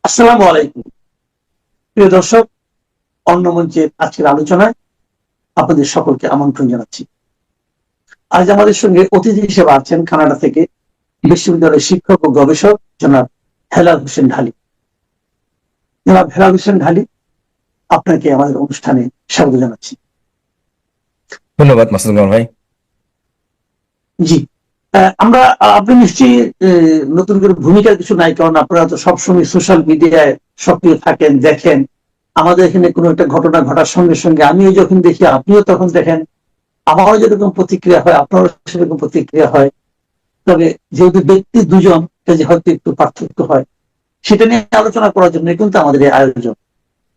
আসসালামু আলাইকুম। প্রিয় দর্শক, অন্য মঞ্চের আজকের আলোচনায় আপনাদের সকলকে আমন্ত্রণ জানাচ্ছি। আজ আমাদের সঙ্গে অতিথি হিসেবে আছেন কানাডা থেকে বিশ্ববিদ্যালয়ের শিক্ষক ও গবেষক জনাব হেলাল হোসেন ঢালী। জনাব হেলাল হোসেন ঢালী, আপনাকে আমাদের অনুষ্ঠানে স্বাগত জানাচ্ছি। ধন্যবাদ মাসুদ ভাই। জি, আমরা আপনি নিশ্চয়ই নতুন করে ভূমিকার কিছু নাই, কারণ আপনারা তো সবসময় সোশ্যাল মিডিয়ায় সক্রিয় থাকেন, দেখেন। আমাদের এখানে কোনো একটা ঘটনা ঘটার সঙ্গে সঙ্গে আমিও যখন দেখি, আপনিও তখন দেখেন। আমারও যেরকম প্রতিক্রিয়া হয়, আপনারও সেরকম প্রতিক্রিয়া হয়। তবে যেহেতু ব্যক্তি দুজন, কাজে হয়তো একটু পার্থক্য হয়। সেটা নিয়ে আলোচনা করার জন্য কিন্তু আমাদের এই আয়োজন,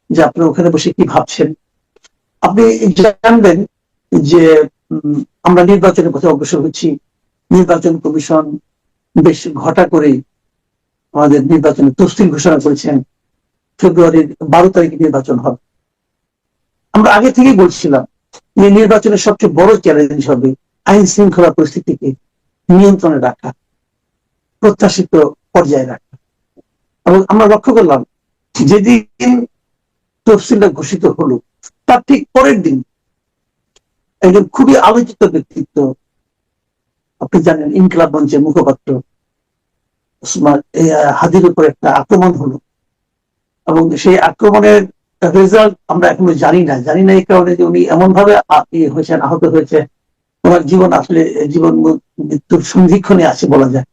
যে আপনি ওখানে বসে কি ভাবছেন। আপনি জানবেন যে আমরা নির্বাচনের পথে অগ্রসর হচ্ছি। নির্বাচন কমিশন বেশ ঘটা করে আমাদের নির্বাচনের তফসিল ঘোষণা করেছেন। ফেব্রুয়ারির 12 তারিখে নির্বাচন হবে। আমরা আগে থেকেই বলছিলাম যে নির্বাচনের সবচেয়ে বড় চ্যালেঞ্জ হবে আইন শৃঙ্খলা পরিস্থিতিকে নিয়ন্ত্রণে রাখা, প্রত্যাশিত পর্যায়ে রাখা। এবং আমরা লক্ষ্য করলাম যেদিন তফসিলটা ঘোষিত হলো, তার ঠিক পরের দিন একজন খুবই আলোচিত ব্যক্তিত্ব, আপনি জানেন, ইনকিলাব মঞ্চের মুখপাত্র হাদির উপর একটা আক্রমণ হলো। এবং সেই আক্রমণের রেজাল্ট আমরা এখনো জানি না এই কারণে যে উনি এমন ভাবে হয়েছেন, আহত হয়েছে, ওনার জীবন আসলে জীবন মৃত্যুর সন্ধিক্ষণে আছে বলা যায়।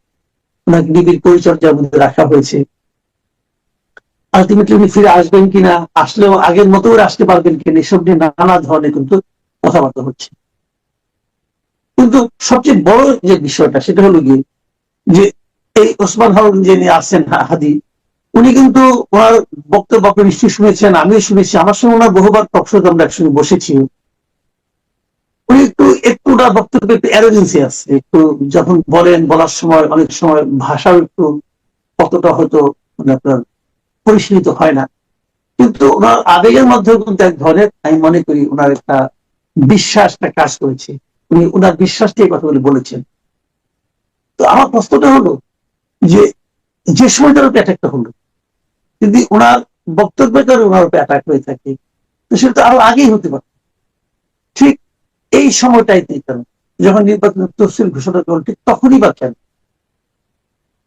ওনাকে নিবিড় পরিচর্যার মধ্যে রাখা হয়েছে। আলটিমেটলি উনি ফিরে আসবেন কিনা, আসলেও আগের মতো করে আসতে পারবেন কিনা, এসব নিয়ে নানা ধরনের কিন্তু কথাবার্তা হচ্ছে। কিন্তু সবচেয়ে বড় যে বিষয়টা সেটা হলো গিয়ে যে এই ওসমান হারুন যিনি আছেন হাদি, উনি কিন্তু ওনার বক্তব্য আপনি নিশ্চয়ই শুনেছেন, আমিও শুনেছি, আমার সঙ্গে ওনার বহুবার টকশোতে আমরা একসঙ্গে বসেছি। উনি একটু ওনার বক্তব্যে একটু অ্যারোগেন্সি আছে, একটু যখন বলার সময় অনেক সময় ভাষাও একটু কতটা হয়তো মানে আপনার পরিশীলিত হয় না। কিন্তু ওনার আবেগের মধ্যেও কিন্তু এক ধরনের, আমি মনে করি, ওনার একটা বিশ্বাসটা কাজ করেছে। উনি ওনার বিশ্বাস নিয়ে কথাগুলি বলেছেন। তো আমার প্রশ্নটা হলো যে যে সময়টার উপর অ্যাটাকটা হলো, যদি ওনার বক্তব্যের কারণে ওনার উপর অ্যাটাক হয়ে থাকে, তো সেটা তো আরো আগেই হতে পারে। ঠিক এই সময়টাই কেন, যখন নির্বাচনের তফসিল ঘোষণা করল, ঠিক তখনই বা কেন?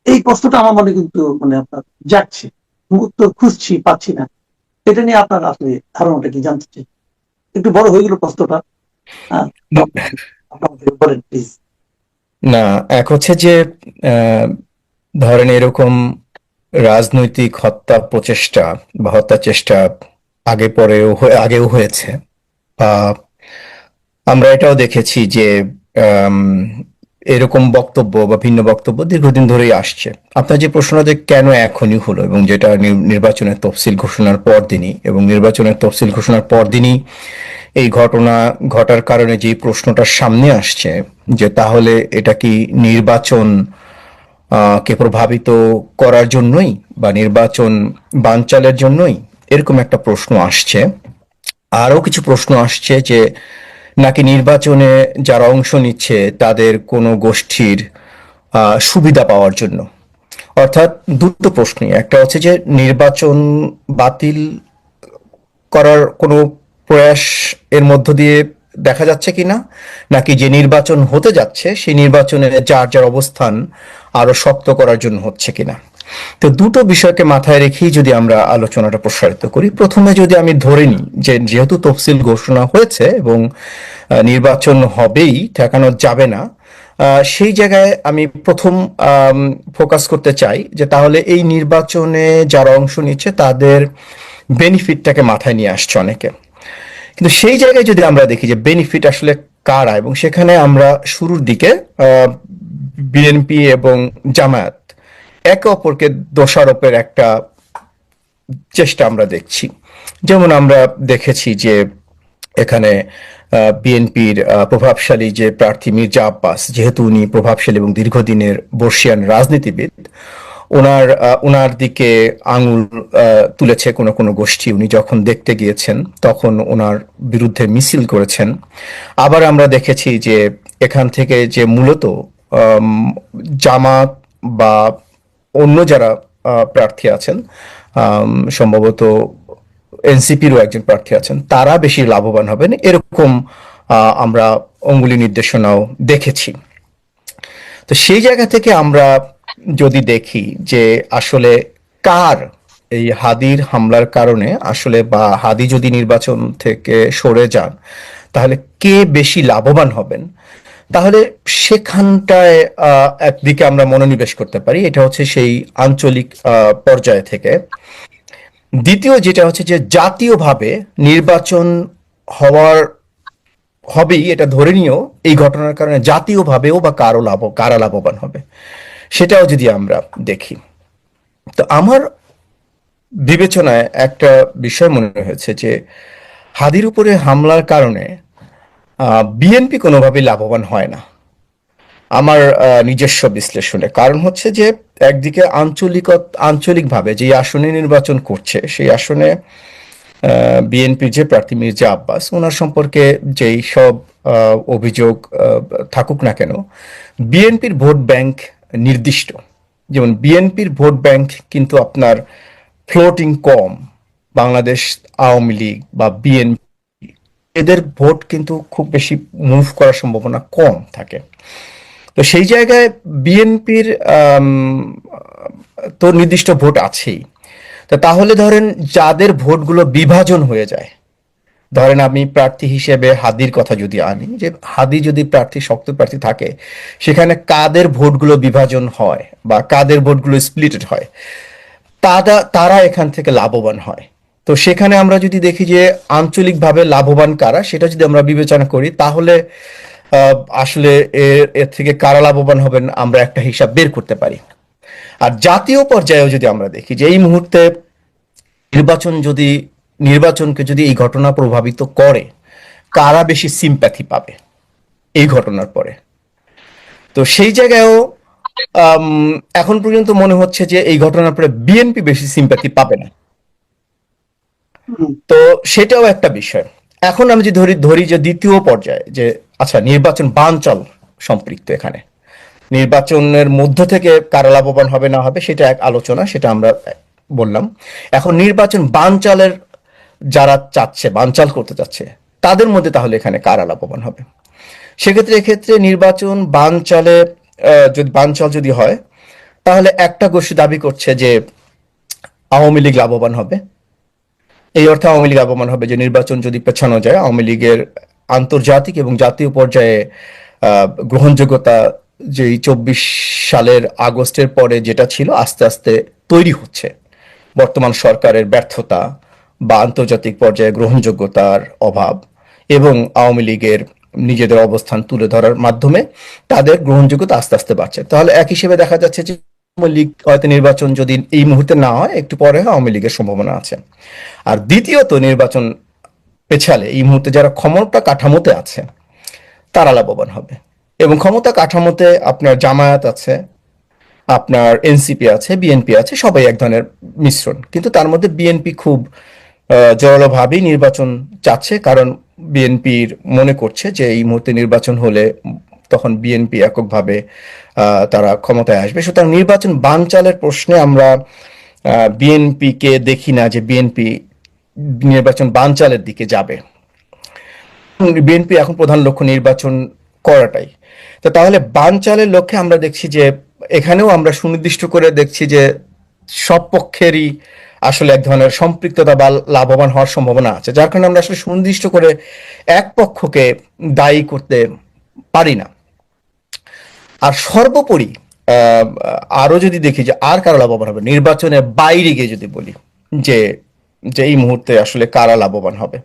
এই প্রশ্নটা আমার মনে কিন্তু মানে আপনার যাচ্ছে, উত্তর খুঁজছি, পাচ্ছি না। এটা নিয়ে আপনার আসলে ধারণাটা কি জানতে চাই। একটু বড় হয়ে গেল প্রশ্নটা। আপনাদের বলেন প্লিজ। না, এক হচ্ছে যে আহ, ধরেন এরকম রাজনৈতিক হত্যা প্রচেষ্টা বা হত্যা চেষ্টা আগেও হয়েছে। বা আমরা এটাও দেখেছি যে আম, এরকম বক্তব্য বা ভিন্ন বক্তব্য দীর্ঘদিন ধরেই আসছে। আপনার যে প্রশ্নটা যে কেন এখনই হলো, এবং যেটা নির্বাচনের তফসিল ঘোষণার পর দিনই, এবং নির্বাচনের তফসিল ঘোষণার পর দিনই এই ঘটনা ঘটার কারণে যে প্রশ্নটা সামনে আসছে, যে তাহলে এটা কি নির্বাচন কে প্রভাবিত করার জন্যই বা নির্বাচন বানচালের জন্যই, এরকম একটা প্রশ্ন আসছে। আরো কিছু প্রশ্ন আসছে যে নাকি নির্বাচনে যারা অংশ নিচ্ছে তাদের কোনো গোষ্ঠীর সুবিধা পাওয়ার জন্য। অর্থাৎ দুটো প্রশ্নই, একটা হচ্ছে যে নির্বাচন বাতিল করার কোনো প্রয়াস এর মধ্য দিয়ে দেখা যাচ্ছে কিনা, নাকি যে নির্বাচন হতে যাচ্ছে সেই নির্বাচনে যার যার অবস্থান আরো শক্ত করার জন্য হচ্ছে কিনা। তো দুটো বিষয়কে মাথায় রেখেই যদি আমরা আলোচনাটা প্রসারিত করি, প্রথমে যদি আমি ধরে নিই যে যেহেতু তফসিল ঘোষণা হয়েছে এবং নির্বাচন হবেই, ঠেকানো যাবে না, সেই জায়গায় আমি প্রথম ফোকাস করতে চাই যে তাহলে এই নির্বাচনে যারা অংশ নিচ্ছে তাদের বেনিফিটটাকে মাথায় নিয়ে আসছে অনেকে। কিন্তু সেই জায়গায় যদি আমরা দেখি যে বেনিফিট আসলে কারা, এবং সেখানে আমরা শুরুর দিকে বিএনপি এবং জামায়াত একে অপরকে দোষারোপের একটা চেষ্টা আমরা দেখছি। যেমন আমরা দেখেছি যে এখানে বিএনপির প্রভাবশালী যে প্রার্থী মির্জা আব্বাস, যেহেতু উনি প্রভাবশালী এবং দীর্ঘদিনের বর্ষিয়ান রাজনীতিবিদ, ওনার দিকে আঙুল তুলেছে কোনো কোনো গোষ্ঠী। উনি যখন দেখতে গিয়েছেন তখন ওনার বিরুদ্ধে মিছিল করেছেন। আবার আমরা দেখেছি যে এখান থেকে যে মূলত জামাত বা অন্য যারা প্রার্থী আছেন, সম্ভবত এনসিপিরও একজন প্রার্থী আছেন, তারা বেশি লাভবান হবেন এরকম আমরা অঙ্গুলি নির্দেশনাও দেখেছি। তো সেই জায়গা থেকে আমরা যদি দেখি যে আসলে কার এই হাদির হামলার কারণে আসলে, বা হাদি যদি নির্বাচন থেকে সরে যান, তাহলে কে বেশি লাভবান হবেন, তাহলে সেখানটায় একদিকে আমরা মনোনিবেশ করতে পারি, এটা হচ্ছে সেই আঞ্চলিক পর্যায় থেকে। দ্বিতীয় যেটা হচ্ছে যে জাতীয়ভাবে নির্বাচন হওয়ার হবেই এটা ধরে নিয়েও এই ঘটনার কারণে জাতীয়ভাবেও বা কারা লাভবান হবে, সেটাও যদি আমরা দেখি। তো আমার বিবেচনায় একটা বিষয় মনে হয়েছে যে হাদির উপরে হামলার কারণে বিএনপি কোনোভাবেই লাভবান হয় না আমার নিজস্ব বিশ্লেষণে। কারণ হচ্ছে যে একদিকে আঞ্চলিকভাবে যে আসনে নির্বাচন করছে, সেই আসনে বিএনপির যে প্রার্থী মির্জা আব্বাস, ওনার সম্পর্কে যেই সব অভিযোগ থাকুক না কেন, বিএনপির ভোট ব্যাংক নির্দিষ্ট। যেমন বিএনপির ভোট ব্যাংক কিন্তু আপনার ফ্লোটিং কম, বাংলাদেশ আওয়ামী লীগ বা বিএনপি এদের ভোট কিন্তু খুব বেশি মুভ করার সম্ভাবনা কম থাকে। তো সেই জায়গায় বিএনপির তো নির্দিষ্ট ভোট আছেই। তো তাহলে ধরেন যাদের ভোটগুলো বিভাজন হয়ে যায়, ধরেন আমি প্রার্থী হিসেবে হাদির কথা যদি আনি, যে হাদি যদি শক্ত প্রার্থী থাকে, সেখানে কাদের ভোটগুলো বিভাজন হয় বা কাদের ভোটগুলো স্প্লিটেড হয়, তারা এখান থেকে লাভবান হয়। তো সেখানে আমরা যদি দেখি যে আঞ্চলিকভাবে লাভবান কারা, সেটা যদি আমরা বিবেচনা করি, তাহলে আসলে এর থেকে কারা লাভবান হবেন আমরা একটা হিসাব বের করতে পারি। আর জাতীয় পর্যায়েও যদি আমরা দেখি যে এই মুহূর্তে নির্বাচনকে যদি এই ঘটনা প্রভাবিত করে, কারা বেশি সিম্প্যাথি পাবে এই ঘটনার পরে, তো সেই জায়গায়ও এখন পর্যন্ত মনে হচ্ছে যে এই ঘটনার পরে বিএনপি বেশি সিম্প্যাথি পাবে না। তো সেটাও একটা বিষয়। এখন আমি যদি ধরি যে দ্বিতীয় পর্যায়ে যে আচ্ছা নির্বাচন বানচাল সম্পৃক্ত, এখানে নির্বাচনের মধ্য থেকে কারা লাভবান হবে না হবে সেটা এক আলোচনা, সেটা আমরা বললাম। এখন নির্বাচন যারা বানচাল করতে চাচ্ছে, তাদের মধ্যে তাহলে এখানে কারা লাভবান হবে? এক্ষেত্রে নির্বাচন বানচাল যদি হয়, তাহলে একটা গোষ্ঠী দাবি করছে যে আওয়ামী লীগ লাভবান হবে। এই অর্থে আওয়ামী লীগ লাভবান হবে যে নির্বাচন যদি পেছানো যায়, আওয়ামী লীগের আন্তর্জাতিক এবং জাতীয় পর্যায়ে গ্রহণযোগ্যতা যেই 24 সালের আগস্টের পরে যেটা ছিল, আস্তে আস্তে তৈরি হচ্ছে। বর্তমান সরকারের ব্যর্থতা বা আন্তর্জাতিক পর্যায়ে গ্রহণযোগ্যতার অভাব এবং আওয়ামী লীগের নিজেদের অবস্থান তুলে ধরার মাধ্যমে তাদের গ্রহণযোগ্যতা আস্তে আস্তে বাড়ছে। তাহলে এক হিসেবে দেখা যাচ্ছে যে আওয়ামী লীগ হয়তো নির্বাচন যদি এই মুহূর্তে না হয়, একটু পরে আওয়ামী লীগের সম্ভাবনা আছে। আর দ্বিতীয়ত, নির্বাচন পেছালে এই মুহূর্তে যারা ক্ষমতা কাঠামোতে আছে তারা লাভবান হবে। এবং ক্ষমতা কাঠামোতে আপনার জামায়াত আছে, আপনার এনসিপি আছে, বিএনপি আছে, সবাই এক ধরনের মিশ্রণ। কিন্তু তার মধ্যে বিএনপি খুব জোরালোভাবেই নির্বাচন চাচ্ছে, কারণ বিএনপির মনে করছে যে এই মুহূর্তে নির্বাচন হলে তখন বিএনপি এককভাবে তারা ক্ষমতায় আসবে। সুতরাং নির্বাচন বানচালের প্রশ্নে আমরা বিএনপিকে দেখি না যে বিএনপি নির্বাচন বানচালের দিকে যাবে। বিএনপি এখন প্রধান লক্ষ্য নির্বাচন করাটাই। তো তাহলে বানচালের লক্ষ্যে আমরা দেখছি যে এখানেও আমরা সুনির্দিষ্ট করে দেখছি যে সব পক্ষেরই আসলে এক ধরনের সম্পৃক্ততা বা লাভবান হওয়ার সম্ভাবনা আছে, যার কারণে আমরা আসলে সুনির্দিষ্ট করে এক পক্ষকে দায়ী করতে পারি না। আর সর্বোপরি আরো যদি দেখি যে আর কারা লাভবান হবে, নির্বাচনের বাইরে গিয়ে যদি বলি যে যে এই মুহূর্তে আসলে কারা লাভবান হবে,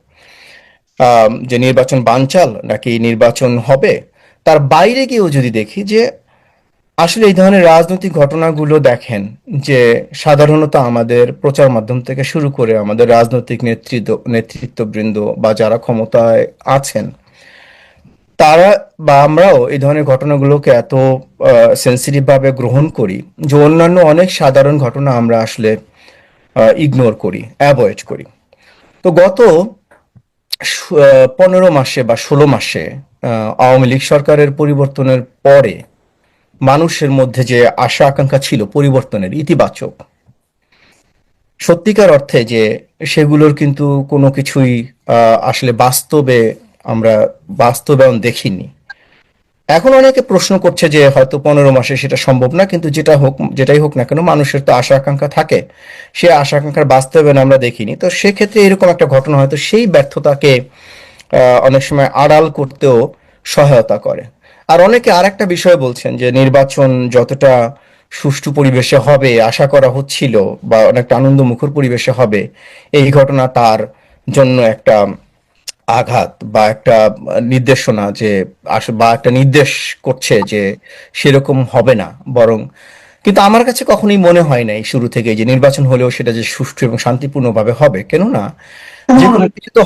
যে নির্বাচন বানচাল নাকি নির্বাচন হবে, তার বাইরে গিয়েও যদি দেখি যে আসলে এই ধরনের রাজনৈতিক ঘটনাগুলো দেখেন যে সাধারণত আমাদের প্রচার মাধ্যম থেকে শুরু করে আমাদের রাজনৈতিক নেতৃত্ববৃন্দ বা যারা ক্ষমতায় আছেন, তারা বা আমরাও এই ধরনের ঘটনাগুলোকে এত সেন্সিটিভ ভাবে গ্রহণ করি যে অন্যান্য অনেক সাধারণ ঘটনা আমরা আসলে ইগনোর করি, অ্যাভয়েড করি। তো গত 15 মাসে বা 16 মাসে আওয়ামী লীগ সরকারের পরিবর্তনের পরে মানুষের মধ্যে যে আশা আকাঙ্ক্ষা ছিল পরিবর্তনের ইতিবাচক, সত্যিকার অর্থে যে সেগুলোর কিন্তু কোনো কিছুই আসলে বাস্তবে আমরা বাস্তবায়ন দেখিনি। এখন অনেকে প্রশ্ন করছে যে হয়তো 15 মাসে সেটা সম্ভব না, কিন্তু যেটাই হোক না কেন মানুষের তো আশা আকাঙ্ক্ষা থাকে, সে আশা আকাঙ্ক্ষার বাস্তবায়ন আমরা দেখিনি। তো সেক্ষেত্রে এরকম একটা ঘটনা হয়তো সেই ব্যর্থতাকে অনেক সময় আড়াল করতেও সহায়তা করে। আর অনেকে আরেকটা বিষয় বলছেন যে নির্বাচন যতটা সুষ্ঠু পরিবেশে হবে আশা করা হচ্ছিল বা অনেকটা আনন্দমুখর পরিবেশে হবে, এই ঘটনা তার জন্য একটা আঘাত বা একটা নির্দেশনা যে বা একটা নির্দেশ করছে যে সেরকম হবে না। বরং কিন্তু আমার কাছে কখনোই মনে হয় নাই শুরু থেকে যে নির্বাচন হলেও সেটা যে সুষ্ঠু এবং শান্তিপূর্ণভাবে হবে, কেননা যে কোনো কিছু তো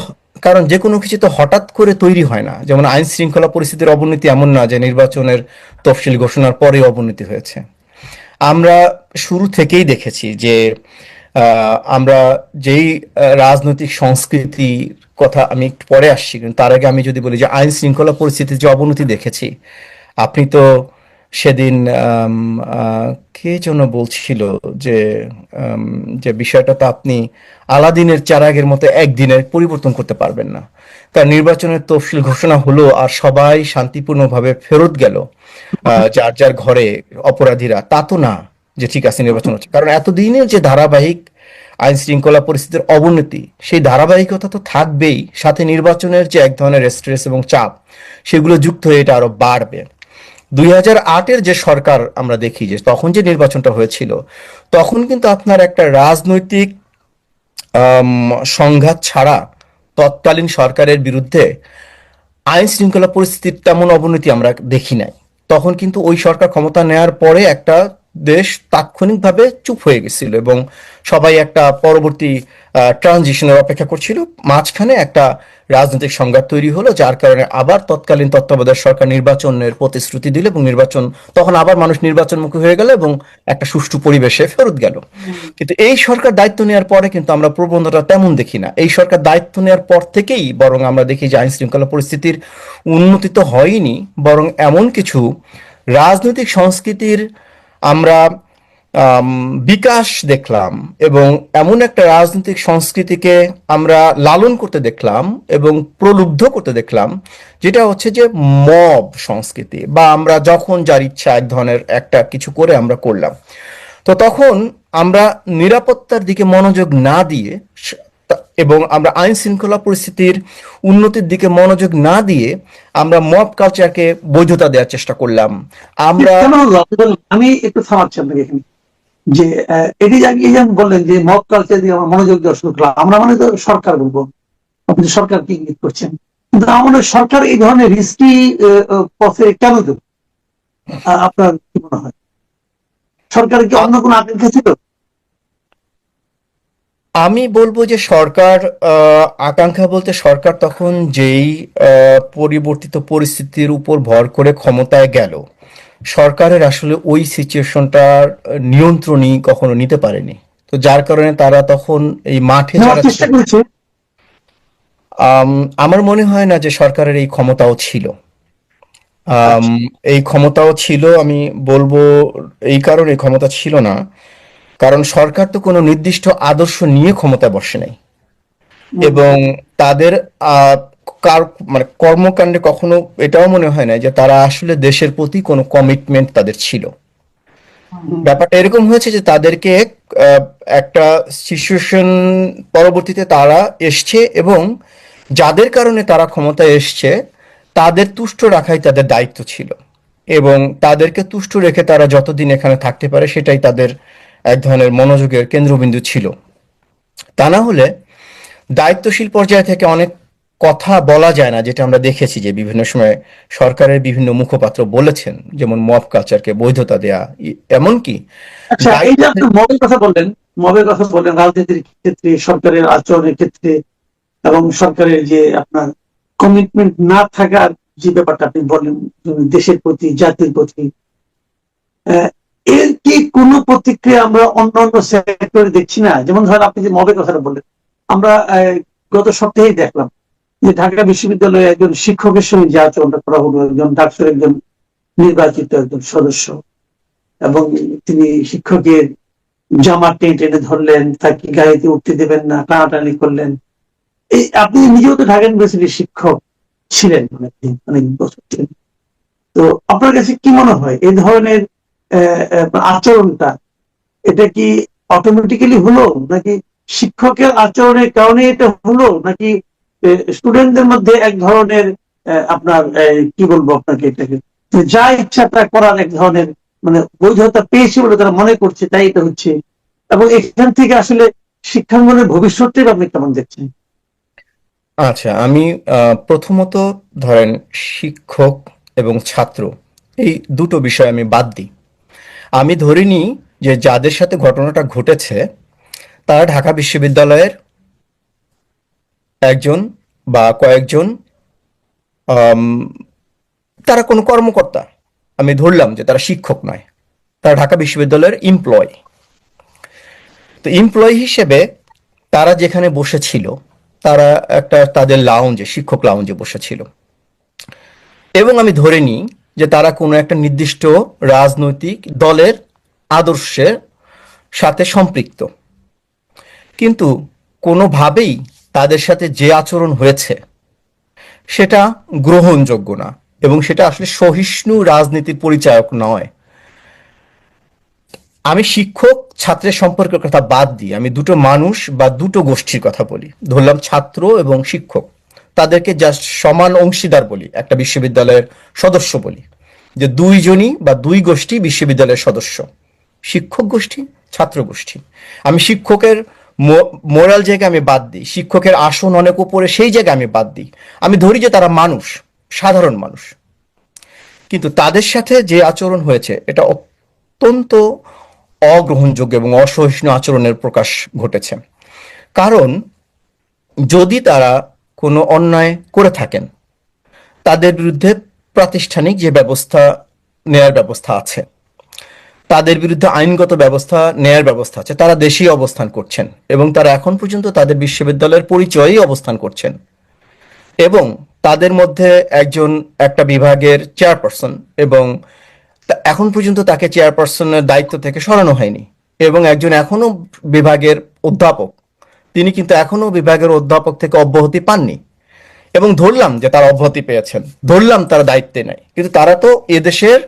কারণ যে কোনো কিছু তো হঠাৎ করে তৈরি হয় না। যেমন আইন শৃঙ্খলা পরিস্থিতির অবনতি এমন না যে নির্বাচনের তফসিল ঘোষণার পরে অবনতি হয়েছে। আমরা শুরু থেকেই দেখেছি যে আমরা যেই রাজনৈতিক সংস্কৃতির কথা আমি একটু পরে আসছি, কিন্তু তার আগে আমি যদি বলি যে আইন শৃঙ্খলা পরিস্থিতির যে অবনতি দেখেছি, আপনি তো সেদিন কে যেন বলছিল যে আম, যে বিষয়টা তো আপনি আলাদিনের চারাগের মতো একদিনে পরিবর্তন করতে পারবেন না। তার নির্বাচনের তফসিল ঘোষণা হলো আর সবাই শান্তিপূর্ণভাবে ফেরত গেল যার যার ঘরে, অপরাধীরা, তা তো না যে ঠিক আছে নির্বাচন হচ্ছে। কারণ এতদিনের যে ধারাবাহিক আইন শৃঙ্খলা পরিস্থিতির অবনতি, সেই ধারাবাহিকতা তো থাকবেই, সাথে নির্বাচনের যে এক ধরনের স্ট্রেস এবং চাপ, সেগুলো যুক্ত হয়ে এটা আরো বাড়বে। 2008-এর যে সরকার আমরা দেখি যে তখন যে নির্বাচনটা হয়েছিল, তখন কিন্তু আপনার একটা রাজনৈতিক আম, সংঘাত ছাড়া তৎকালীন সরকারের বিরুদ্ধে আইন শৃঙ্খলা পরিস্থিতির তেমন অবনতি আমরা দেখি নাই। তখন কিন্তু ওই সরকার ক্ষমতা নেয়ার পরে একটা দেশ তাৎক্ষণিকভাবে চুপ হয়ে গেছিল এবং সবাই একটা পরবর্তী ট্রানজিশনের অপেক্ষা করছিল। মাঝখানে একটা রাজনৈতিক সংঘাত তৈরি হলো, যার কারণে আবার তৎকালীন তত্ত্বাবধায়ক সরকার নির্বাচনের প্রতিশ্রুতি দিল এবং নির্বাচন, তখন আবার মানুষ নির্বাচনমুখী হয়ে গেল এবং একটা সুষ্ঠু পরিবেশে ফেরত গেল। কিন্তু এই সরকার দায়িত্ব নেওয়ার পরে কিন্তু আমরা প্রবণতা তেমন দেখি না। এই সরকার দায়িত্ব নেওয়ার পর থেকেই বরং আমরা দেখি যে আইন শৃঙ্খলা পরিস্থিতির উন্নতি তো হয়নি, বরং এমন কিছু রাজনৈতিক সংস্কৃতির আমরা আম, বিকাশ দেখলাম এবং এমন একটা রাজনৈতিক সংস্কৃতিকে আমরা লালন করতে দেখলাম এবং প্রলুব্ধ করতে দেখলাম, যেটা হচ্ছে যে মব সংস্কৃতি, বা আমরা যখন যার ইচ্ছা এক ধরনের একটা কিছু করে আমরা করলাম। তো তখন আমরা নিরাপত্তার দিকে মনোযোগ না দিয়ে এবং আমরা আইন শৃঙ্খলা পরিস্থিতির উন্নতির দিকে মনোযোগ না দিয়ে আমরা মব কালচারকে বৈধতা দেওয়ার চেষ্টা করলাম। আমরা কেন হলো আপনি বলেন? আমি একটু থামাচ্ছি আপনাকে এখানে, যে এটি জানিয়ে যেমন বললেন যে মব কালচার দিয়ে আমরা মনোযোগ দেওয়া শুরু করলাম, আমরা মানে তো সরকার বলবো, আপনি সরকারকে ইঙ্গিত করছেন, কিন্তু আমাদের সরকার এই ধরনের রিস্কি পথে কেন দেব? আপনার কি মনে হয় সরকার কি অন্য কোনো আকাঙ্ক্ষা ছিল? আমি বলবো যে সরকার আকাঙ্ক্ষা বলতে সরকার তখন যেই পরিবর্তিত পরিস্থিতির উপর ভর করে ক্ষমতায় গেল, সরকারের আসলে ওই সিচুয়েশনটার নিয়ন্ত্রণই কখনো নিতে পারেনি। তো যার কারণে তারা তখন এই মাঠে নেওয়ার যারা চেষ্টা ছিল, করেছে। আমার মনে হয় না যে সরকারের এই ক্ষমতাও ছিল। আম, আচ্ছা। এই ক্ষমতাও ছিল, আমি বলবো এই কারণে এই ক্ষমতা ছিল না, কারণ সরকার তো কোনো নির্দিষ্ট আদর্শ নিয়ে ক্ষমতায় বসে নাই হুম, এবং তাদের আহ, কার মানে কর্মকাণ্ডে কখনো এটাও মনে হয় না যে তারা আসলে দেশের প্রতি কোনো কমিটমেন্ট তাদের ছিল। হুম, ব্যাপারটা এরকম হয়েছে যে তাদেরকে আহ, একটা সিচুয়েশন পরবর্তীতে তারা এসছে এবং যাদের কারণে তারা ক্ষমতায় এসছে তাদের তুষ্ট রাখাই তাদের দায়িত্ব ছিল, এবং তাদেরকে তুষ্ট রেখে তারা যতদিন এখানে থাকতে পারে সেটাই তাদের এক ধরনের মনোযোগের কেন্দ্রবিন্দু ছিল। তা না হলে দায়িত্বশীল পর্যায় থেকে অনেক কথা বলা যায় না, যেটা আমরা দেখেছি যে বিভিন্ন সময় সরকারের বিভিন্ন মুখপাত্র বলেছেন, যেমন মব কালচারকে বৈধতা দেয়া, এমনকি আচ্ছা, এই যে দায়িত্ব আপনি মবের কথা বললেন, মবের কথা বললেন রাজনীতির ক্ষেত্রে, সরকারের আচরণের ক্ষেত্রে, এবং সরকারের যে আপনার কমিটমেন্ট না থাকার যে ব্যাপারটা আপনি বললেন দেশের প্রতি, জাতির প্রতি, আহ, এর কি কোনো প্রতিক্রিয়া আমরা অন্য অন্য সেক্টরে দেখছি না? যেমন ধরেন আপনি যে মবের কথাটা বললেন, আমরা গত সপ্তাহেই দেখলাম যে ঢাকা বিশ্ববিদ্যালয়ে একজন শিক্ষকের সঙ্গে যে আচরণটা করা হলো, একজন ডাক্তার, একজন নির্বাচিত একজন সদস্য, এবং তিনি শিক্ষকের জামা টেনে টেনে ধরলেন, তাকে গাড়িতে উঠতে দেবেন না, টানাটানি করলেন। এই আপনি নিজেও তো ঢাকা ইউনিভার্সিটির শিক্ষক ছিলেন অনেকদিন, অনেক বছর ছিলেন। তো আপনার কাছে কি মনে হয় এই ধরনের আচরণটা, এটা কি অটোমেটিক্যালি হলো, নাকি শিক্ষকের আচরণের কারণে এটা হলো, নাকি স্টুডেন্টদের মধ্যে এক ধরনের আপনার কি বলবো আপনাকে, এটাকে যা ইচ্ছা তা করার এক ধরনের মানে বৈধতা পেয়েছে বলে তারা মনে করছে, তাই এটা হচ্ছে? এবং এখান থেকে আসলে শিক্ষাঙ্গনের ভবিষ্যৎটাই আপনি কেমন দেখছেন? আচ্ছা, আমি প্রথমত ধরেন শিক্ষক এবং ছাত্র এই দুটো বিষয় আমি বাদ দিই। আমি ধরে নিই যে যাদের সাথে ঘটনাটা ঘটেছে তারা ঢাকা বিশ্ববিদ্যালয়ের একজন বা কয়েকজন, আম, তারা কোনো কর্মকর্তা। আমি ধরলাম যে তারা শিক্ষক নয়, তারা ঢাকা বিশ্ববিদ্যালয়ের এমপ্লয়। তো এমপ্লয় হিসেবে তারা যেখানে বসেছিল, তারা একটা তাদের লাউঞ্জে, শিক্ষক লাউঞ্জে বসেছিল, এবং আমি ধরে নিই যে তারা কোনো একটা নির্দিষ্ট রাজনৈতিক দলের আদর্শের সাথে সম্পৃক্ত। কিন্তু কোনোভাবেই তাদের সাথে যে আচরণ হয়েছে সেটা গ্রহণযোগ্য না, এবং সেটা আসলে সহিষ্ণু রাজনীতির পরিচায়ক নয়। আমি শিক্ষক ছাত্রের সম্পর্কের কথা বাদ দিই, আমি দুটো মানুষ বা দুটো গোষ্ঠীর কথা বলি। ধরলাম ছাত্র এবং শিক্ষক, তাদেরকে জাস্ট সমান অংশীদার বলি, একটা বিশ্ববিদ্যালয়ের সদস্য বলি, যে দুইজনই বা দুই গোষ্ঠী বিশ্ববিদ্যালয়ের সদস্য, শিক্ষক গোষ্ঠী, ছাত্র গোষ্ঠী। আমি শিক্ষকের মোরাল জায়গায় আমি বাদ দিই, শিক্ষকের আসন অনেক উপরে সেই জায়গায় আমি বাদ দিই। আমি ধরি যে তারা মানুষ, সাধারণ মানুষ। কিন্তু তাদের সাথে যে আচরণ হয়েছে এটা অত্যন্ত অগ্রহণযোগ্য এবং অসহিষ্ণু আচরণের প্রকাশ ঘটেছে। কারণ যদি তারা কোনো অন্যায় করে থাকেন, তাদের বিরুদ্ধে প্রাতিষ্ঠানিক যে ব্যবস্থা নেয়ার ব্যবস্থা আছে, তাদের বিরুদ্ধে আইনগত ব্যবস্থা নেয়ার ব্যবস্থা আছে, তারা দেশেই অবস্থান করছেন এবং তারা এখন পর্যন্ত তাদের বিশ্ববিদ্যালয়ের পরিচয়েই অবস্থান করছেন। এবং তাদের মধ্যে একজন একটা বিভাগের চেয়ারপারসন, এবং এখন পর্যন্ত তাকে চেয়ারপারসনের দায়িত্ব থেকে সরানো হয়নি। এবং একজন এখনো বিভাগের অধ্যাপক, তিনি কিন্তু এখনো বিভাগের অধ্যাপক থেকে অব্যাহতি পাননি। এবং ধরলাম যে তারা অব্যাহতি পেয়েছেন, ধরলাম তারা দায়িত্বে নাই, কিন্তু তারা তো এদেশের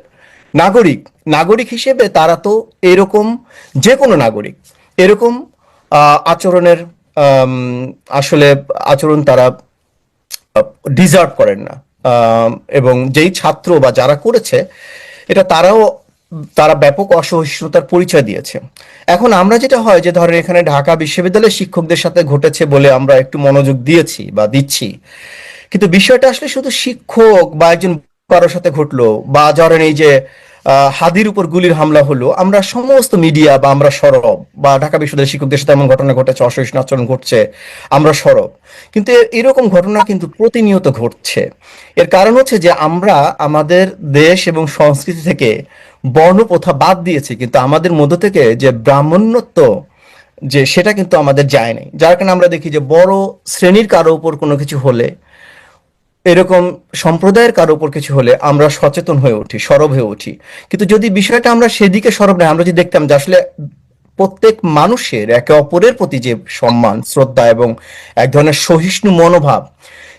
নাগরিক। নাগরিক হিসেবে তারা তো এরকম, যে কোনো নাগরিক এরকম আচরণের আম, আসলে আচরণ তারা ডিজার্ভ করেন না। এবং যেই ছাত্র বা যারা করেছে এটা, তারা ব্যাপক অসহিষ্ণুতার পরিচয় দিয়েছে। এখন আমরা যেটা হয় যে ধরেন এখানে ঢাকা বিশ্ববিদ্যালয়ের শিক্ষকদের সাথে ঘটেছে বলে আমরা একটু মনোযোগ দিয়েছি বা দিচ্ছি, কিন্তু বিষয়টা আসলে শুধু শিক্ষক বা একজন কারোর সাথে ঘটলো, বা ধরেন এই যে হাদির উপর গুলির হামলা হলো, আমরা সমস্ত মিডিয়া বা আমরা সরব, বা ঢাকা বিশ্ববিদ্যালয়ের শিক্ষকদের সাথে এমন ঘটনা ঘটেছে, অসহিষ্ণু আচরণ ঘটছে, আমরা সরব। কিন্তু এরকম ঘটনা কিন্তু প্রতিনিয়ত ঘটছে। এর কারণ হচ্ছে যে আমরা আমাদের দেশ এবং সংস্কৃতি থেকে বর্ণপ্রথা বাদ দিয়েছি, কিন্তু আমাদের মধ্য থেকে যে ব্রাহ্মণ্যত্ব, যে সেটা কিন্তু আমাদের যায় নাই। যার কারণে আমরা দেখি যে বড় শ্রেণীর কারো উপর কোনো কিছু হলে, এরকম সম্প্রদায়ের কারো উপর কিছু হলে আমরা সচেতন হয়ে উঠি, সরব হয়ে উঠি। কিন্তু যদি বিষয়টা আমরা সেদিকে সরব না, আমরা যদি দেখতাম যে আসলে প্রত্যেক মানুষের একে অপরের প্রতি যে সম্মান, শ্রদ্ধা এবং এক ধরনের সহিষ্ণু মনোভাব,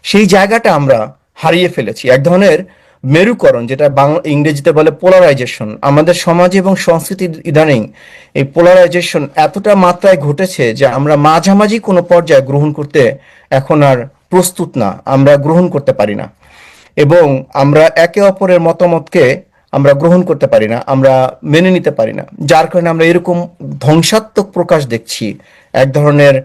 সেই জায়গাটা আমরা হারিয়ে ফেলেছি। এক ধরনের মেরুকরণ, যেটা বাংলা ইংরেজিতে বলে পোলারাইজেশন, আমাদের সমাজ এবং সংস্কৃতির ইদানিং এই পোলারাইজেশন এতটা মাত্রায় ঘটেছে যে আমরা মাঝামাঝি কোনো পর্যায়ে গ্রহণ করতে এখন আর প্রস্তুত না, আমরা গ্রহণ করতে পারি না। এবং আমরা একে অপরের মতামতকে আমরা গ্রহণ করতে পারি না, আমরা মেনে নিতে পারি না। যার কারণে আমরা এরকম ধ্বংসাত্মক প্রকাশ দেখছি, এক ধরনের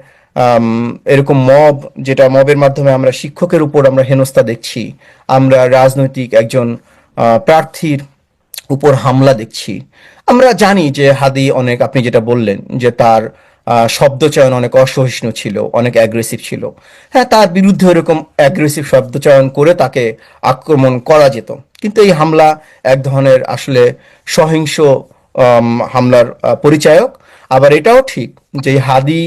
এরকম মব, যেটা মবের মাধ্যমে আমরা শিক্ষকের উপর আমরা হেনস্থা দেখছি, আমরা রাজনৈতিক একজন প্রার্থীর উপর হামলা দেখছি। আমরা জানি যে হাদি অনেক, আপনি যেটা বললেন যে তার শব্দচয়ন অনেক অসহিষ্ণু ছিল, অনেক অ্যাগ্রেসিভ ছিল। হ্যাঁ, তার বিরুদ্ধে এরকম অ্যাগ্রেসিভ শব্দচয়ন করে তাকে আক্রমণ করা যেত, কিন্তু এই হামলা এক ধরনের আসলে সহিংস হামলার পরিচায়ক। আবার এটাও ঠিক যে হাদি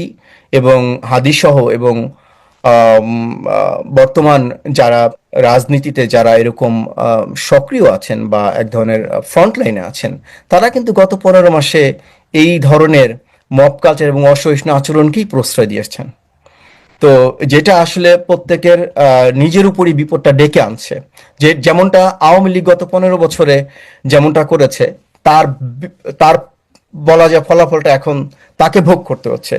এবং হাদি সহ এবং বর্তমান যারা রাজনীতিতে যারা এরকম সক্রিয় আছেন বা এক ধরনের ফ্রন্ট লাইনে আছেন, তারা কিন্তু গত 15 মাসে এই ধরনের মব কালচার এবং অসহিষ্ণু আচরণকেই প্রশ্রয় দিয়েছেন। তো যেটা আসলে প্রত্যেকের নিজের উপরই বিপদটা ডেকে আনছে। যে যেমনটা আওয়ামী লীগ গত 15 বছরে যেমনটা করেছে, তার তার বলা যায় ফলাফলটা এখন তাকে ভোগ করতে হচ্ছে।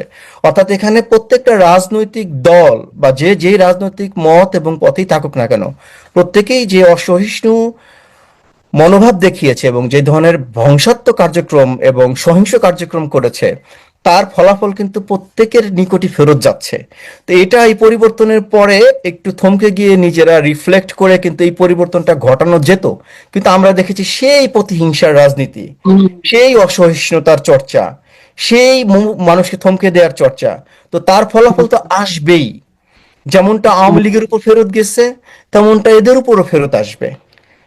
অর্থাৎ এখানে প্রত্যেকটা রাজনৈতিক দল বা যে যেই রাজনৈতিক মত এবং পথেই থাকুক না কেন, প্রত্যেকেই যে অসহিষ্ণু মনোভাব দেখিয়েছে এবং যে ধরনের ধ্বংসাত্মক কার্যক্রম এবং সহিংস কার্যক্রম করেছে, তার ফলাফল কিন্তু প্রত্যেকের নিকটই ফেরত যাচ্ছে। তো এটা এই পরিবর্তনের পরে একটু থমকে গিয়ে নিজেরা রিফ্লেক্ট করে কিন্তু এই পরিবর্তনটা ঘটানো যেত, কিন্তু আমরা দেখেছি সেই প্রতিহিংসার রাজনীতি, সেই অসহিষ্ণুতার চর্চা, সেই মানুষকে থমকে দেওয়ার চর্চা। তো তার ফলাফল তো আসবেই। যেমনটা আওয়ামী লীগের উপর ফেরত গেছে, তেমনটা এদের উপরও ফেরত আসবে।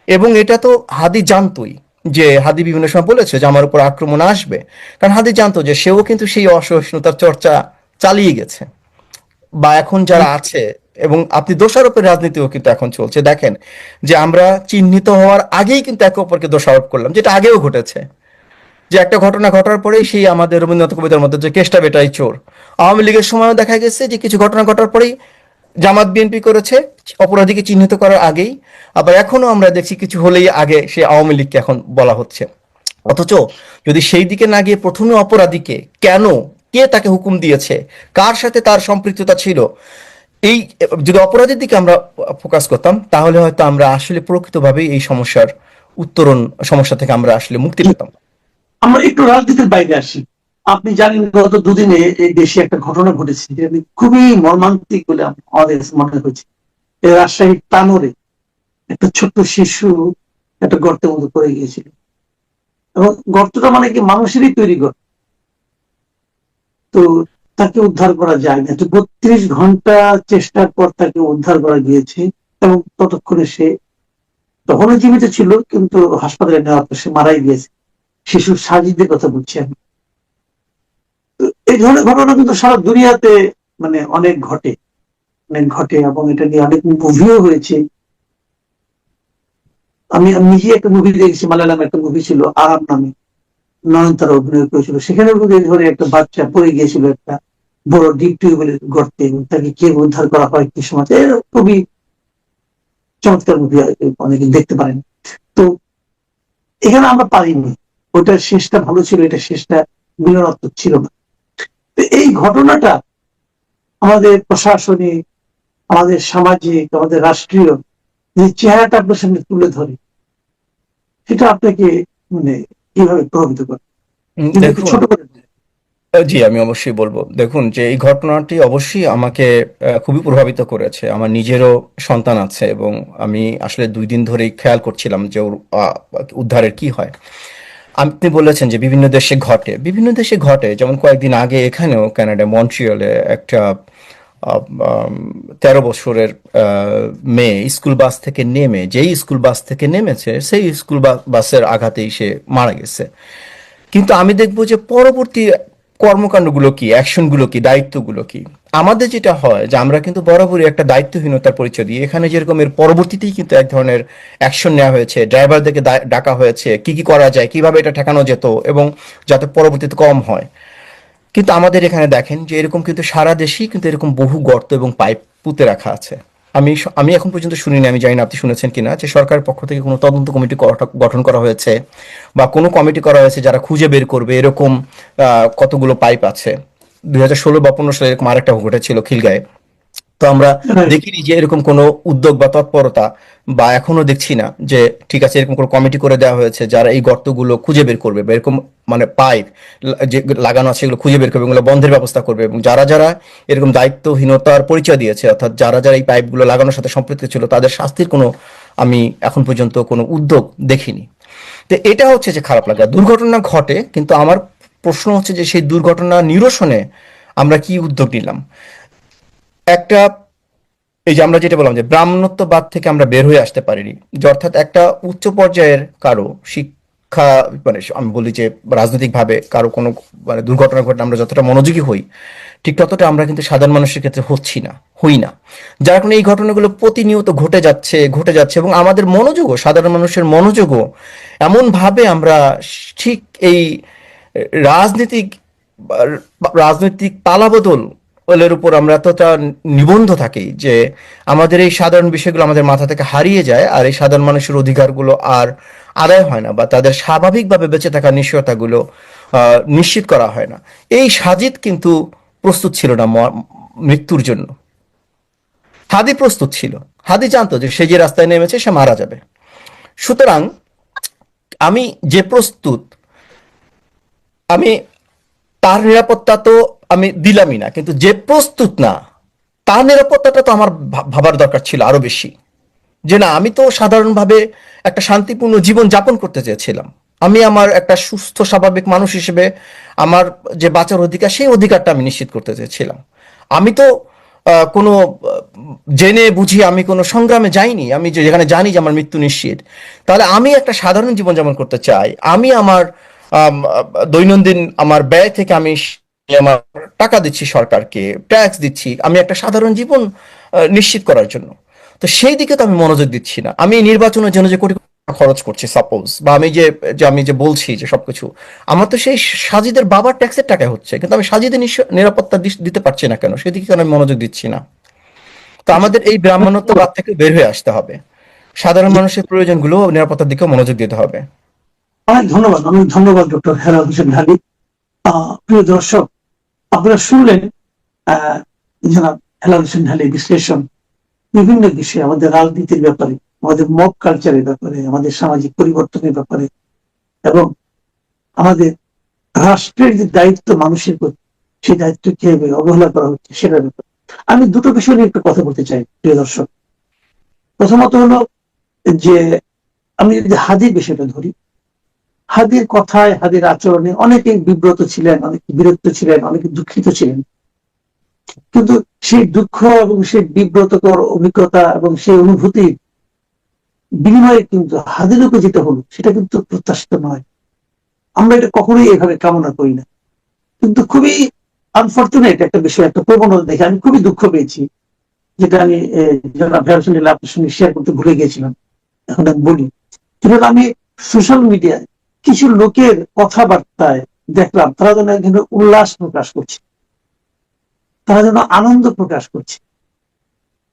এবং এটা তো হাদি জানতোই, যে হাদি বিভিন্ন সময় বলেছে যে আমার উপর আক্রমণ আসবে, কারণ হাদি জানতো যে সেও কিন্তু সেই অসহিষ্ণুতার চর্চা চালিয়ে গেছে বা এখন যারা আছে। এবং আপনি দোষারোপের রাজনীতিও কিন্তু এখন চলছে। দেখেন যে আমরা চিহ্নিত হওয়ার আগেই কিন্তু একে অপরকে দোষারোপ করলাম, যেটা আগেও ঘটেছে। যে একটা ঘটনা ঘটার পরেই সেই আমাদের রবীন্দ্রনাথ কবিতার মধ্যে যে কেষ্টা বেটাই চোর, আওয়ামী লীগের সময়ও দেখা গেছে যে কিছু ঘটনা ঘটার পরেই জামাত বিএনপি করেছে অপরাধীকে চিহ্নিত করার আগেই। আবার এখনো আমরা দেখছি কিছু হলেই আগে সে আওয়ামী লীগকে এখন বলা হচ্ছে। অথচ যদি সেই দিকে না গিয়ে প্রথমে অপরাধীকে কেন, কে তাকে হুকুম দিয়েছে, কার সাথে তার সম্পৃক্ততা ছিল, এই যদি অপরাধীর দিকে আমরা ফোকাস করতাম, তাহলে হয়তো আমরা আসলে প্রকৃতভাবেই এই সমস্যার উত্তরণ, সমস্যা থেকে আমরা আসলে মুক্তি পেতাম। আমরা একটু রাজনীতির বাইরে আসি। আপনি জানেন গত দুদিনে এই দেশে একটা ঘটনা ঘটেছে, যে খুবই মর্মান্তিক বলে আমাদের কাছে মনে হয়েছে। এই রাজশাহীর তানোরে একটা ছোট্ট শিশু একটা গর্তের মধ্যে পড়ে গিয়েছিল, এবং গর্তটা মানে কি মানুষেরই তৈরি গর্ত। তো তাকে উদ্ধার করা যায় না, তো 32 ঘন্টা চেষ্টার পর তাকে উদ্ধার করা গিয়েছে, এবং ততক্ষণে সে তখনও জীবিত ছিল, কিন্তু হাসপাতালে নেওয়ার পর সে মারাই গিয়েছে। শিশুর সাজিদের কথা বলছি আমি। তো এই ধরনের ঘটনা কিন্তু সারা দুনিয়াতে মানে অনেক ঘটে, অনেক ঘটে, এবং এটা নিয়ে অনেক মুভিও হয়েছে। আমি নিজে একটা মুভি দেখেছি, মালায়ালাম একটা মুভি ছিল আরাম নামে, নয়নতারা অভিনয় করেছিল। সেখানে ধরে একটা বাচ্চা পড়ে গিয়েছিল একটা বড় ডিপ টিউবওয়েলের গর্তে, এবং তাকে কে উদ্ধার করা হয় কি সময়, খুবই চমৎকার মুভি, অনেকে দেখতে পারেন। তো এখানে আমরা পারিনি, ওটার শেষটা ভালো ছিল, এটা শেষটা মিলনাত্মক ছিল না। তো এই ঘটনাটা আমাদের প্রশাসনিক, আমাদের সামাজিক, আমাদের রাষ্ট্রীয় যে চেহারাটা আপনার সামনে তুলে ধরে, সেটা আপনাকে মানে কিভাবে প্রভাবিত করে, যদি একটু দেখুন, ছোট করে বলেন। জি আমি অবশ্যই বলবো। দেখুন যে এই ঘটনাটি অবশ্যই আমাকে খুবই প্রভাবিত করেছে। আমার নিজেরও সন্তান আছে এবং আমি আসলে 2 দিন ধরেই খেয়াল করছিলাম যে ওর উদ্ধারের কি হয়। আপনি বলেছেন যে বিভিন্ন দেশে ঘটে, বিভিন্ন দেশে ঘটে, যেমন কয়েকদিন আগে এখানেও কানাডা মন্ট্রিয়লে একটা 13 বছরের মেয়ে স্কুল বাস থেকে নেমে, যেই স্কুল বাস থেকে নেমেছে সেই স্কুল বাসের আঘাতেই সে মারা গেছে। কিন্তু আমি দেখবো যে পরবর্তী কর্মকাণ্ডগুলো কি, অ্যাকশনগুলো কি, দায়িত্বগুলো কি। আমাদের যেটা হয় যে আমরা কিন্তু বরাবরই একটা দায়িত্বহীনতার পরিচয় দিই। এখানে যেরকম এর পরবর্তীতেই কিন্তু এক ধরনের অ্যাকশন নেওয়া হয়েছে, ড্রাইভারদেরকে ডাকা হয়েছে কি কি করা যায়, কিভাবে এটা ঠেকানো যেত এবং যাতে পরবর্তীতে কম হয়। কিন্তু আমাদের এখানে দেখেন যে এরকম কিন্তু সারা দেশেই কিন্তু এরকম বহু গর্ত এবং পাইপ পুঁতে রাখা আছে। আমি এখন পর্যন্ত শুনিনি, আমি জানি না আপনি শুনেছেন কিনা, যে সরকারের পক্ষ থেকে কোনো তদন্ত কমিটি গঠন করা হয়েছে বা কোনো কমিটি করা হয়েছে যারা খুঁজে বের করবে এরকম কতগুলো পাইপ আছে। 2016 বা 15 সালে এরকম আরেকটা ঘটেছিল খিলগাঁয়ে। তো আমরা দেখিনি যে এরকম কোনো উদ্যোগ বা তৎপরতা, বা এখনো দেখছি না যে ঠিক আছে এরকম কোনো কমিটি করে দেওয়া হয়েছে যারা এই গর্তগুলো খুঁজে বের করবে, বা এরকম মানে পাইপ যে লাগানো আছে এগুলো খুঁজে বের করবে, এগুলো বন্ধের ব্যবস্থা করবে, এবং যারা যারা এরকম দায়িত্বহীনতার পরিচয় দিয়েছে, অর্থাৎ যারা যারা এই পাইপগুলো লাগানোর সাথে সম্পৃক্ত ছিল, তাদের শাস্তির কোনো আমি এখন পর্যন্ত কোনো উদ্যোগ দেখিনি। তো এটা হচ্ছে যে খারাপ লাগা, দুর্ঘটনা ঘটে, কিন্তু আমার প্রশ্ন হচ্ছে যে সেই দুর্ঘটনা নিরসনে আমরা কি উদ্যোগ নিলাম। একটা, এই যে আমরা যেটা বললাম যে ব্রাহ্মণত্ববাদ থেকে আমরা বের হয়ে আসতে পারিনি, যে অর্থাৎ একটা উচ্চ পর্যায়ের কারো শিক্ষা, মানে আমি বলি যে রাজনৈতিকভাবে কারো কোনো মানে দুর্ঘটনা ঘটলে আমরা যতটা মনোযোগী হই, ঠিক ততটা আমরা কিন্তু সাধারণ মানুষের ক্ষেত্রে হই না। যার কারণে এই ঘটনাগুলো প্রতিনিয়ত ঘটে যাচ্ছে এবং আমাদের মনোযোগও, সাধারণ মানুষের মনোযোগও এমন ভাবে আমরা ঠিক এই রাজনীতিক রাজনৈতিক পালাবদলের উপর আমরা এতটা নিবন্ধ থাকি যে আমাদের এই সাধারণ বিষয়গুলো আমাদের মাথা থেকে হারিয়ে যায়, আর এই সাধারণ মানুষের অধিকারগুলো আর আদায় হয় না, বা তাদের স্বাভাবিকভাবে বেঁচে থাকার নিশ্চয়তাগুলো নিশ্চিত করা হয় না। এই সাজিদ কিন্তু প্রস্তুত ছিল না মৃত্যুর জন্য। হাদি প্রস্তুত ছিল। হাদি জানতো যে সে যে রাস্তায় নেমেছে সে মারা যাবে। সুতরাং আমি যে প্রস্তুত, আমি তার নিরাপত্তা তো আমি দিলামই না, কিন্তু যে প্রস্তুত না তার নিরাপত্তাটা তো আমার ভাবার দরকার ছিল আরো বেশি। যে না, আমি তো সাধারণভাবে একটা শান্তিপূর্ণ জীবন যাপন করতে চেয়েছিলাম। আমি আমার একটা সুস্থ স্বাভাবিক মানুষ হিসেবে আমার যে বাঁচার অধিকার, সেই অধিকারটা আমি নিশ্চিত করতে চেয়েছিলাম। আমি তো কোনো জেনে বুঝি আমি কোনো সংগ্রামে যাইনি। আমি যেখানে জানি যে আমার মৃত্যু নিশ্চিত, তাহলে আমি একটা সাধারণ জীবন যাপন করতে চাই। আমি আমার দৈনন্দিন আমার ব্যয় থেকে আমি আমার টাকা দিচ্ছি সরকারকে, ট্যাক্স দিচ্ছি, আমি একটা সাধারণ জীবন নিশ্চিত করার জন্য। তো সেই দিকে তো আমি মনোযোগ দিচ্ছি না। আমি নির্বাচনের জন্য যে কোটি কোটি টাকা খরচ করছি সাপোজ, বা আমি যে আমি যে বলছি যে সবকিছু আমার তো সেই সাজিদের বাবার ট্যাক্সের টাকায় হচ্ছে, কিন্তু আমি সাজিদের নিরাপত্তা দিতে পারছি না কেন? সেদিকে কেন আমি মনোযোগ দিচ্ছি না? তো আমাদের এই ব্রাহ্মণত্ববাদ থেকে বের হয়ে আসতে হবে। সাধারণ মানুষের প্রয়োজনগুলো নিরাপত্তার দিকে মনোযোগ দিতে হবে। অনেক ধন্যবাদ ডক্টর হেলাল হোসেন ঢালী। প্রিয় দর্শক, আপনারা শুনলেন জনাব হেলাল হোসেন ঢালী বিশ্লেষণ বিভিন্ন বিষয়ে, আমাদের রাজনীতির ব্যাপারে, আমাদের মব কালচারের ব্যাপারে, আমাদের সামাজিক পরিবর্তনের ব্যাপারে, এবং আমাদের রাষ্ট্রের যে দায়িত্ব মানুষের প্রতি, সেই দায়িত্ব কিভাবে অবহেলা করা হচ্ছে সেটার ব্যাপারে আমি দুটো বিষয় নিয়ে একটু কথা বলতে চাই প্রিয় দর্শক। প্রথমত হলো যে, আমি যদি হাদির বিষয়টা ধরি, হাদির কথায়, হাদির আচরণে অনেকেই বিব্রত ছিলেন, অনেকে বিরক্ত ছিলেন, অনেকে দুঃখিত ছিলেন। কিন্তু সেই দুঃখ এবং সেই বিব্রতকর অভিজ্ঞতা এবং সেই অনুভূতির বিনিময়ে কিন্তু হাদিরকে যেটা হলো সেটা কিন্তু প্রত্যাশিত নয়। আমরা এটা কখনোই এভাবে কামনা করি না। কিন্তু খুবই আনফর্চুনেট একটা বিষয়, একটা প্রবণতা দেখে আমি খুবই দুঃখ পেয়েছি, যেটা আমি আপনার সঙ্গে শেয়ার করতে ভুলে গিয়েছিলাম, এখন আমি বলি। সেটা আমি সোশ্যাল মিডিয়ায় কিছু লোকের কথাবার্তায় দেখলাম তারা যেন একজন উল্লাস প্রকাশ করছে, তারা যেন আনন্দ প্রকাশ করছে।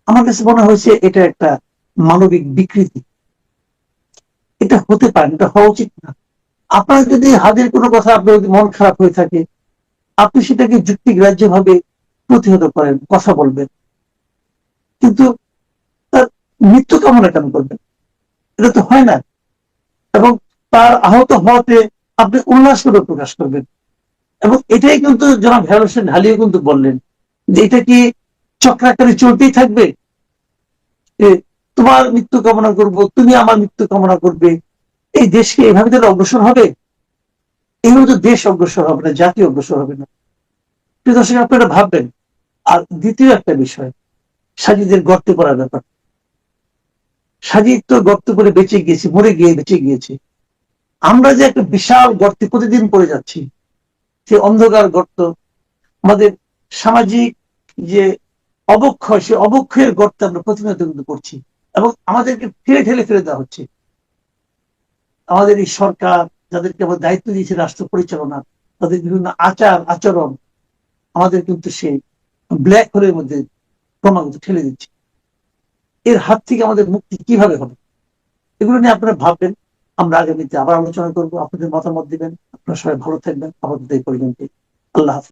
আমার কাছে মনে হয়েছে এটা একটা মানবিক বিকৃতি। এটা হতে পারে, এটা হওয়া উচিত না। আপনার যদি হাতের কোনো কথা, আপনার যদি মন খারাপ হয়ে থাকে, আপনি সেটাকে যুক্তিগ্রাহ্য ভাবে প্রতিহত করেন, কথা বলবেন, কিন্তু তার মৃত্যু কামনা কেন করবেন? এটা তো হয় না। এবং তার আহত হওয়াতে আপনি উল্লাস করে প্রকাশ করবেন। এবং এটাই কিন্তু জনাব হেলাল হোসেন ঢালিও কিন্তু বললেন যে এটা কি চক্রাকারে চলতেই থাকবে? তোমার মৃত্যু কামনা করব, তুমি আমার মৃত্যু কামনা করবে, এই দেশকে এভাবে তাহলে অগ্রসর হবে? এইভাবে তো দেশ অগ্রসর হবে না, জাতি অগ্রসর হবে না। প্রিয় দর্শক, আপনারা ভাববেন। আর দ্বিতীয় একটা বিষয়, সাজিদের গর্তে পড়ার ব্যাপার। সাজিদ তো গর্ত করে বেঁচে গিয়েছে, মরে গিয়ে বেঁচে গিয়েছে। আমরা যে একটা বিশাল গর্তে প্রতিদিন পড়ে যাচ্ছি, সে অন্ধকার গর্ত, আমাদের সামাজিক যে অবক্ষয়, সে অবক্ষয়ের গর্তে আমরা প্রতিনিয়ত কিন্তু করছি, এবং আমাদেরকে ঠেলে ঠেলে ফেলে দেওয়া হচ্ছে। আমাদের এই সরকার, যাদেরকে আমরা দায়িত্ব দিয়েছে রাষ্ট্র পরিচালনা, তাদের বিভিন্ন আচার আচরণ আমাদের কিন্তু সেই ব্ল্যাক হোলের মধ্যে ক্রমাগত ঠেলে দিচ্ছে। এর হাত থেকে আমাদের মুক্তি কিভাবে হবে, এগুলো নিয়ে আপনারা ভাববেন। আমরা আগামীতে আবার আলোচনা করবো, আপনাদের মতামত দিবেন। আপনারা সবাই ভালো থাকবেন। আপাতত এই পর্যন্ত। আল্লাহ হাফেজ।